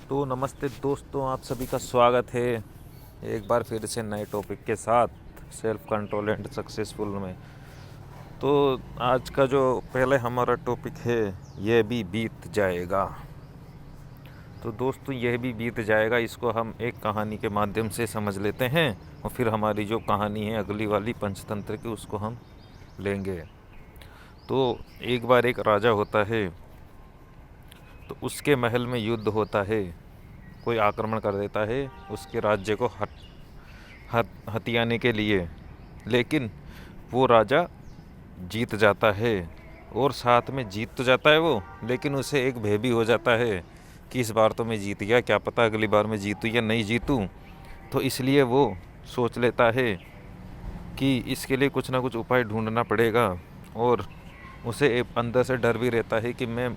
तो नमस्ते दोस्तों, आप सभी का स्वागत है एक बार फिर से नए टॉपिक के साथ सेल्फ कंट्रोल एंड सक्सेसफुल में। तो आज का जो पहले हमारा टॉपिक है, यह भी बीत जाएगा। तो दोस्तों, यह भी बीत जाएगा, इसको हम एक कहानी के माध्यम से समझ लेते हैं और फिर हमारी जो कहानी है अगली वाली पंचतंत्र की, उसको हम लेंगे। तो एक बार एक राजा होता है, तो उसके महल में युद्ध होता है। कोई आक्रमण कर देता है उसके राज्य को हथियाने के लिए, लेकिन वो राजा जीत जाता है। और साथ में जीत तो जाता है वो, लेकिन उसे एक भय भी हो जाता है कि इस बार तो मैं जीत गया, क्या पता अगली बार मैं जीतूँ या नहीं जीतूँ। तो इसलिए वो सोच लेता है कि इसके लिए कुछ ना कुछ उपाय ढूंढना पड़ेगा। और उसे एक अंदर से डर भी रहता है कि मैं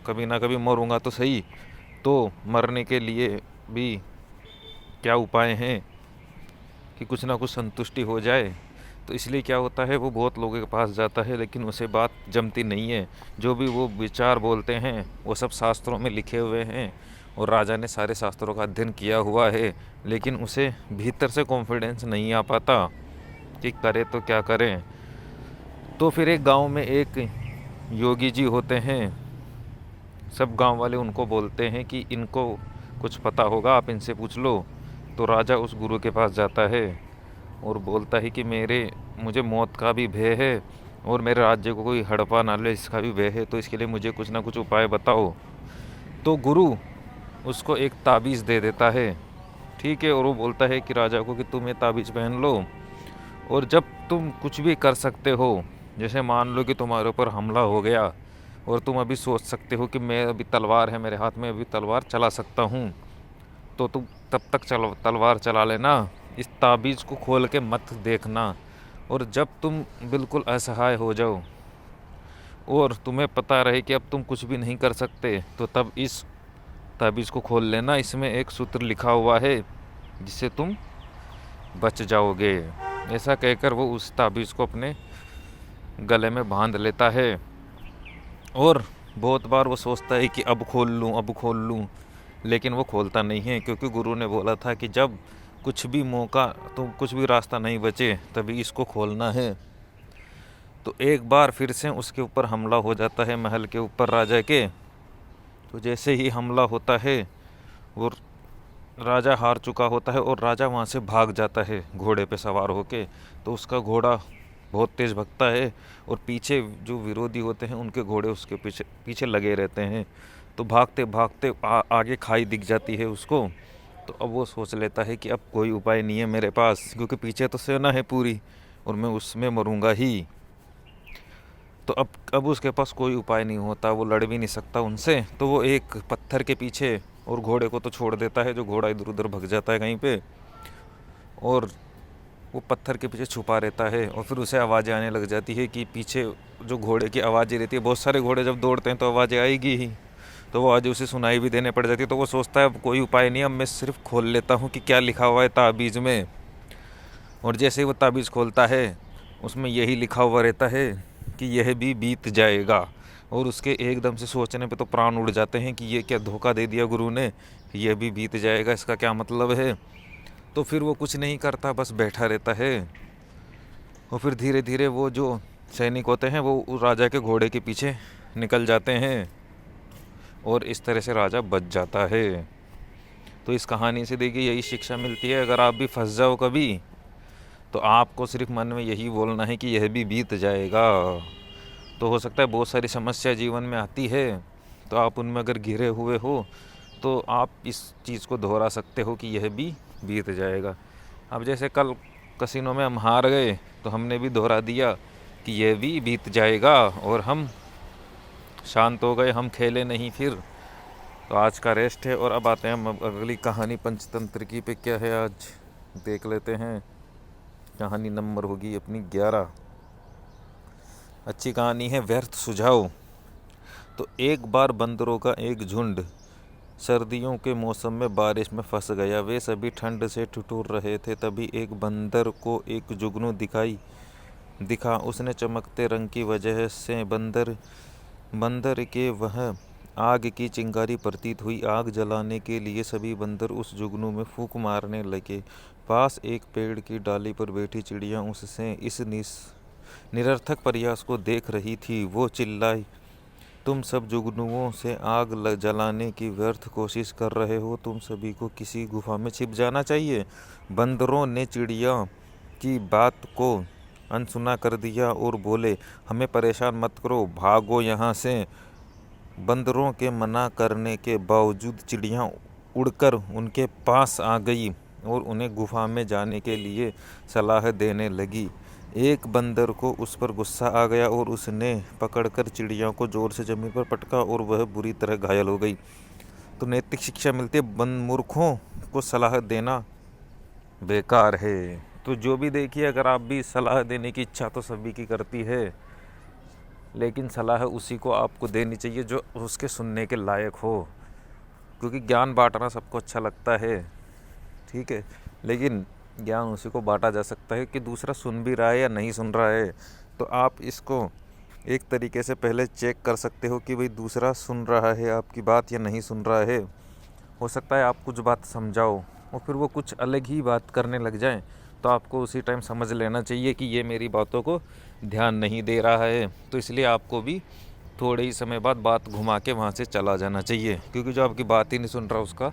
कभी ना कभी मरूंगा तो सही, तो मरने के लिए भी क्या उपाय हैं कि कुछ ना कुछ संतुष्टि हो जाए। तो इसलिए क्या होता है, वो बहुत लोगों के पास जाता है, लेकिन उसे बात जमती नहीं है। जो भी वो विचार बोलते हैं वो सब शास्त्रों में लिखे हुए हैं और राजा ने सारे शास्त्रों का अध्ययन किया हुआ है, लेकिन उसे भीतर से कॉन्फिडेंस नहीं आ पाता कि करे तो क्या करें। तो फिर एक गांव में एक योगी जी होते हैं। सब गांव वाले उनको बोलते हैं कि इनको कुछ पता होगा, आप इनसे पूछ लो। तो राजा उस गुरु के पास जाता है और बोलता है कि मुझे मौत का भी भय है और मेरे राज्य को कोई हड़पा ना ले, इसका भी भय है, तो इसके लिए मुझे कुछ ना कुछ उपाय बताओ। तो गुरु उसको एक ताबीज़ दे देता है। ठीक है, और वो बोलता है कि राजा को कि तुम ये ताबीज़ पहन लो, और जब तुम कुछ भी कर सकते हो, जैसे मान लो कि तुम्हारे ऊपर हमला हो गया और तुम अभी सोच सकते हो कि मैं अभी तलवार है मेरे हाथ में, अभी तलवार चला सकता हूँ, तो तुम तब तक चलो तलवार चला लेना। इस ताबीज़ को खोल के मत देखना। और जब तुम बिल्कुल असहाय हो जाओ और तुम्हें पता रहे कि अब तुम कुछ भी नहीं कर सकते, तो तब इस ताबीज़ को खोल लेना। इसमें एक सूत्र लिखा हुआ है जिससे तुम बच जाओगे। ऐसा कहकर वो उस ताबीज़ को अपने गले में बांध लेता है। और बहुत बार वो सोचता है कि अब खोल लूँ, अब खोल लूँ, लेकिन वो खोलता नहीं है, क्योंकि गुरु ने बोला था कि जब कुछ भी मौका, तो कुछ भी रास्ता नहीं बचे, तभी इसको खोलना है। तो एक बार फिर से उसके ऊपर हमला हो जाता है, महल के ऊपर राजा के। तो जैसे ही हमला होता है, वो राजा हार चुका होता है और राजा वहाँ से भाग जाता है घोड़े पे सवार होके। तो उसका घोड़ा बहुत तेज़ भगता है और पीछे जो विरोधी होते हैं उनके घोड़े उसके पीछे पीछे लगे रहते हैं। तो भागते भागते आगे खाई दिख जाती है उसको। तो अब वो सोच लेता है कि अब कोई उपाय नहीं है मेरे पास, क्योंकि पीछे तो सेना है पूरी और मैं उसमें मरूंगा ही। तो अब उसके पास कोई उपाय नहीं होता, वो लड़ भी नहीं सकता उनसे। तो वो एक पत्थर के पीछे, और घोड़े को तो छोड़ देता है, जो घोड़ा इधर उधर भग जाता है कहीं पे, और वो पत्थर के पीछे छुपा रहता है। और फिर उसे आवाज़ें आने लग जाती है कि पीछे जो घोड़े की आवाज़ें रहती है, बहुत सारे घोड़े जब दौड़ते हैं तो आवाज़ें आएगी ही, तो वो आवाज़ें उसे सुनाई भी देने पड़ जाती है। तो वो सोचता है अब कोई उपाय नहीं, अब मैं सिर्फ खोल लेता हूँ कि क्या लिखा हुआ है ताबीज़ में। और जैसे ही वो ताबीज़ खोलता है, उसमें यही लिखा हुआ रहता है कि यह भी बीत जाएगा। और उसके एकदम से सोचने पे तो प्राण उड़ जाते हैं कि ये क्या धोखा दे दिया गुरु ने, कि यह भी बीत जाएगा, इसका क्या मतलब है। तो फिर वो कुछ नहीं करता, बस बैठा रहता है। और फिर धीरे धीरे वो जो सैनिक होते हैं वो उस राजा के घोड़े के पीछे निकल जाते हैं, और इस तरह से राजा बच जाता है। तो इस कहानी से देखिए यही शिक्षा मिलती है, अगर आप भी फंस जाओ कभी, तो आपको सिर्फ मन में यही बोलना है कि यह भी बीत जाएगा। तो हो सकता है बहुत सारी समस्या जीवन में आती है, तो आप उनमें अगर घिरे हुए हो तो आप इस चीज़ को दोहरा सकते हो कि यह भी बीत जाएगा। अब जैसे कल कसिनो में हम हार गए, तो हमने भी दोहरा दिया कि यह भी बीत जाएगा, और हम शांत हो गए, हम खेले नहीं फिर। तो आज का रेस्ट है, और अब आते हैं हम अगली कहानी पंचतंत्र की पे। क्या है आज देख लेते हैं। कहानी नंबर होगी अपनी 11। अच्छी कहानी है, व्यर्थ सुझाव। तो एक बार बंदरों का एक झुंड सर्दियों के मौसम में बारिश में फंस गया। वे सभी ठंड से ठिठुर रहे थे। तभी एक बंदर को एक जुगनू दिखा। उसने चमकते रंग की वजह से बंदर के वह आग की चिंगारी प्रतीत हुई। आग जलाने के लिए सभी बंदर उस जुगनू में फूंक मारने लगे। पास एक पेड़ की डाली पर बैठी चिड़िया उससे इस निरर्थक प्रयास को देख रही थी। वो चिल्लाई, तुम सब जुगनुओं से आग जलाने की व्यर्थ कोशिश कर रहे हो। तुम सभी को किसी गुफा में छिप जाना चाहिए। बंदरों ने चिड़िया की बात को अनसुना कर दिया और बोले, हमें परेशान मत करो, भागो यहाँ से। बंदरों के मना करने के बावजूद चिड़िया उड़कर उनके पास आ गई और उन्हें गुफा में जाने के लिए सलाह देने लगी। एक बंदर को उस पर गुस्सा आ गया और उसने पकड़कर चिड़िया को जोर से जमीन पर पटका और वह बुरी तरह घायल हो गई। तो नैतिक शिक्षा मिलती है, मूर्खों को सलाह देना बेकार है। तो जो भी देखिए, अगर आप भी सलाह देने की इच्छा तो सभी की करती है, लेकिन सलाह उसी को आपको देनी चाहिए जो उसके सुनने के लायक हो, क्योंकि ज्ञान बांटना सबको अच्छा लगता है, ठीक है, लेकिन ज्ञान उसी को बांटा जा सकता है कि दूसरा सुन भी रहा है या नहीं सुन रहा है। तो आप इसको एक तरीके से पहले चेक कर सकते हो कि भाई दूसरा सुन रहा है आपकी बात या नहीं सुन रहा है। हो सकता है आप कुछ बात समझाओ और फिर वो कुछ अलग ही बात करने लग जाए, तो आपको उसी टाइम समझ लेना चाहिए कि ये मेरी बातों को ध्यान नहीं दे रहा है। तो इसलिए आपको भी थोड़े ही समय बाद बात घुमा के वहाँ से चला जाना चाहिए, क्योंकि जो आपकी बात ही नहीं सुन रहा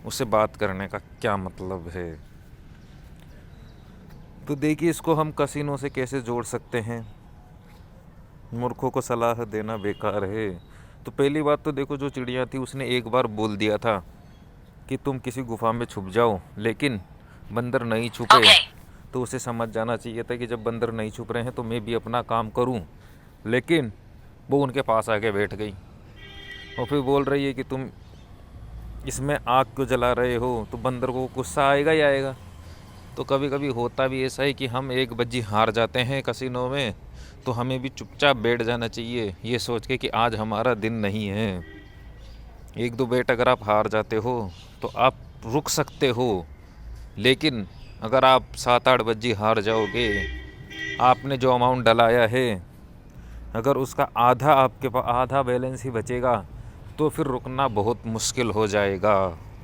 उससे बात करने का क्या मतलब है। तो देखिए, इसको हम कसीनों से कैसे जोड़ सकते हैं। मूर्खों को सलाह देना बेकार है। तो पहली बात तो देखो, जो चिड़िया थी उसने एक बार बोल दिया था कि तुम किसी गुफा में छुप जाओ, लेकिन बंदर नहीं छुपे। तो उसे समझ जाना चाहिए था कि जब बंदर नहीं छुप रहे हैं तो मैं भी अपना काम करूं। लेकिन वो उनके पास आके बैठ गई और फिर बोल रही है कि तुम इसमें आग क्यों जला रहे हो। तो बंदर को गुस्सा आएगा ही आएगा। तो कभी कभी होता भी ऐसा है कि हम एक बज्जी हार जाते हैं कसिनो में, तो हमें भी चुपचाप बैठ जाना चाहिए, ये सोच के कि आज हमारा दिन नहीं है। एक दो बेट अगर आप हार जाते हो तो आप रुक सकते हो, लेकिन अगर आप 7-8 बज्जी हार जाओगे, आपने जो अमाउंट डलाया है अगर उसका आधा आपके पास आधा बैलेंस ही बचेगा तो फिर रुकना बहुत मुश्किल हो जाएगा।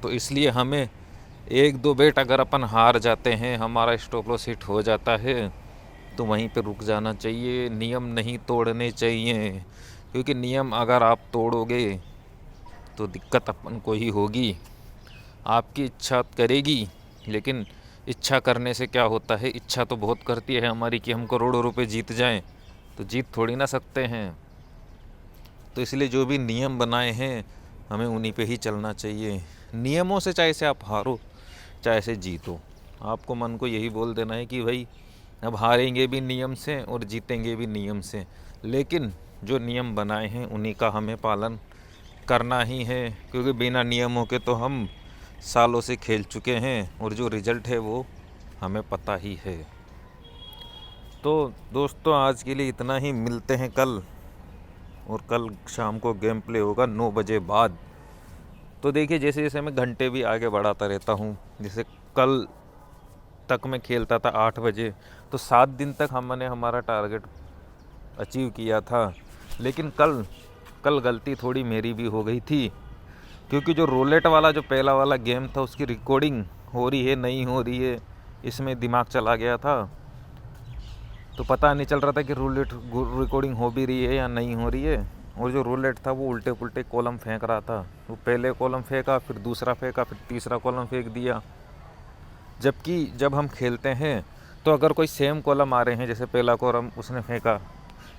तो इसलिए हमें एक दो बेट अगर अपन हार जाते हैं, हमारा स्टॉप लॉस हिट हो जाता है, तो वहीं पे रुक जाना चाहिए। नियम नहीं तोड़ने चाहिए, क्योंकि नियम अगर आप तोड़ोगे तो दिक्कत अपन को ही होगी। आपकी इच्छा करेगी, लेकिन इच्छा करने से क्या होता है, इच्छा तो बहुत करती है हमारी कि हम करोड़ों रुपए जीत जाएं, तो जीत थोड़ी ना सकते हैं। तो इसलिए जो भी नियम बनाए हैं हमें उन्हीं पे ही चलना चाहिए। नियमों से चाहे से आप हारो चाहे से जीतो, आपको मन को यही बोल देना है कि भाई अब हारेंगे भी नियम से और जीतेंगे भी नियम से, लेकिन जो नियम बनाए हैं उन्हीं का हमें पालन करना ही है, क्योंकि बिना नियमों के तो हम सालों से खेल चुके हैं और जो रिज़ल्ट है वो हमें पता ही है। तो दोस्तों, आज के लिए इतना ही। मिलते हैं कल, और कल शाम को गेम प्ले होगा 9 बजे बाद। तो देखिए, जैसे जैसे मैं घंटे भी आगे बढ़ाता रहता हूँ, जैसे कल तक मैं खेलता था 8 बजे, तो 7 दिन तक हमने हमारा टारगेट अचीव किया था। लेकिन कल गलती थोड़ी मेरी भी हो गई थी, क्योंकि जो रोलेट वाला जो पहला वाला गेम था उसकी रिकॉर्डिंग हो रही है नहीं हो रही है, इसमें दिमाग चला गया था। तो पता नहीं चल रहा था कि रोलेट रिकॉर्डिंग हो भी रही है या नहीं हो रही है। और जो रोलेट था वो उल्टे पुल्टे कॉलम फेंक रहा था। वो पहले कॉलम फेंका, फिर दूसरा फेंका, फिर तीसरा कॉलम फेंक दिया। जबकि जब हम खेलते हैं तो अगर कोई सेम कॉलम आ रहे हैं, जैसे पहला कॉलम उसने फेंका,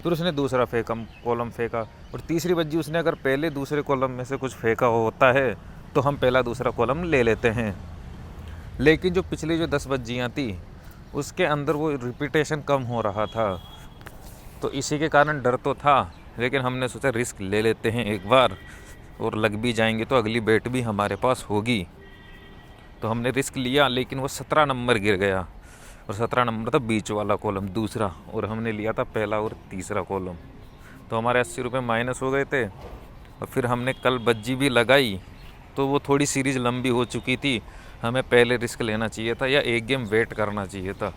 फिर उसने दूसरा कॉलम फेंका, और तीसरी बज्जी उसने अगर पहले दूसरे कॉलम में से कुछ फेंका होता है तो हम पहला दूसरा कॉलम ले लेते हैं। लेकिन जो पिछली जो 10 बज्जियाँ थी उसके अंदर वो रिपीटेशन कम हो रहा था, तो इसी के कारण डर तो था, लेकिन हमने सोचा रिस्क ले लेते हैं एक बार, और लग भी जाएंगे तो अगली बेट भी हमारे पास होगी। तो हमने रिस्क लिया, लेकिन वो 17 नंबर गिर गया, और 17 नंबर था बीच वाला कॉलम दूसरा, और हमने लिया था पहला और तीसरा कॉलम। तो हमारे 80 रुपये माइनस हो गए थे। और फिर हमने कल बज्जी भी लगाई, तो वो थोड़ी सीरीज़ लंबी हो चुकी थी, हमें पहले रिस्क लेना चाहिए था या एक गेम वेट करना चाहिए था।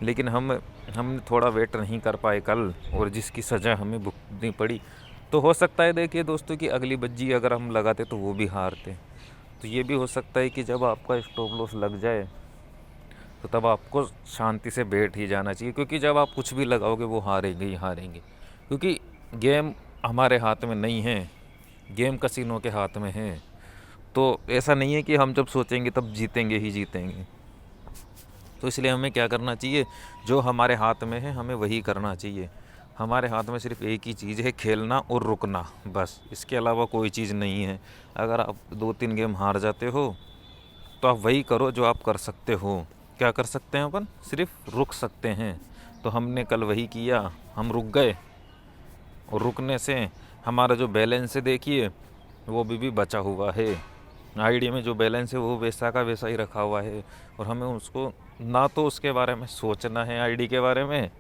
लेकिन हम थोड़ा वेट नहीं कर पाए कल, और जिसकी सज़ा हमें भुगतनी पड़ी। तो हो सकता है देखिए दोस्तों कि अगली बज्जी अगर हम लगाते तो वो भी हारते। तो ये भी हो सकता है कि जब आपका स्टॉप लॉस लग जाए तो तब आपको शांति से बैठ ही जाना चाहिए, क्योंकि जब आप कुछ भी लगाओगे वो हारेंगे ही हारेंगे। क्योंकि गेम हमारे हाथ में नहीं है, गेम कसिनो के हाथ में है। तो ऐसा नहीं है कि हम जब सोचेंगे तब जीतेंगे ही जीतेंगे। तो इसलिए हमें क्या करना चाहिए, जो हमारे हाथ में है हमें वही करना चाहिए। हमारे हाथ में सिर्फ एक ही चीज़ है, खेलना और रुकना, बस। इसके अलावा कोई चीज़ नहीं है। अगर आप 2-3 गेम हार जाते हो तो आप वही करो जो आप कर सकते हो। क्या कर सकते हैं अपन? सिर्फ रुक सकते हैं। तो हमने कल वही किया, हम रुक गए। और रुकने से हमारा जो बैलेंस है देखिए वो भी बचा हुआ है। आईडी में जो बैलेंस है वो वैसा का वैसा ही रखा हुआ है। और हमें उसको ना तो उसके बारे में सोचना है, आईडी के बारे में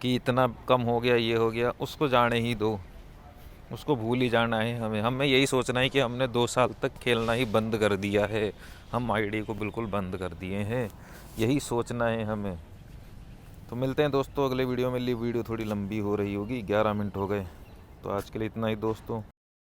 कि इतना कम हो गया, ये हो गया, उसको जाने ही दो, उसको भूल ही जाना है। हमें यही सोचना है कि हमने 2 साल तक खेलना ही बंद कर दिया है, हम आईडी को बिल्कुल बंद कर दिए हैं, यही सोचना है हमें। तो मिलते हैं दोस्तों अगले वीडियो में। वीडियो थोड़ी लंबी हो रही होगी, 11 मिनट हो गए। तो आज के लिए इतना ही दोस्तों।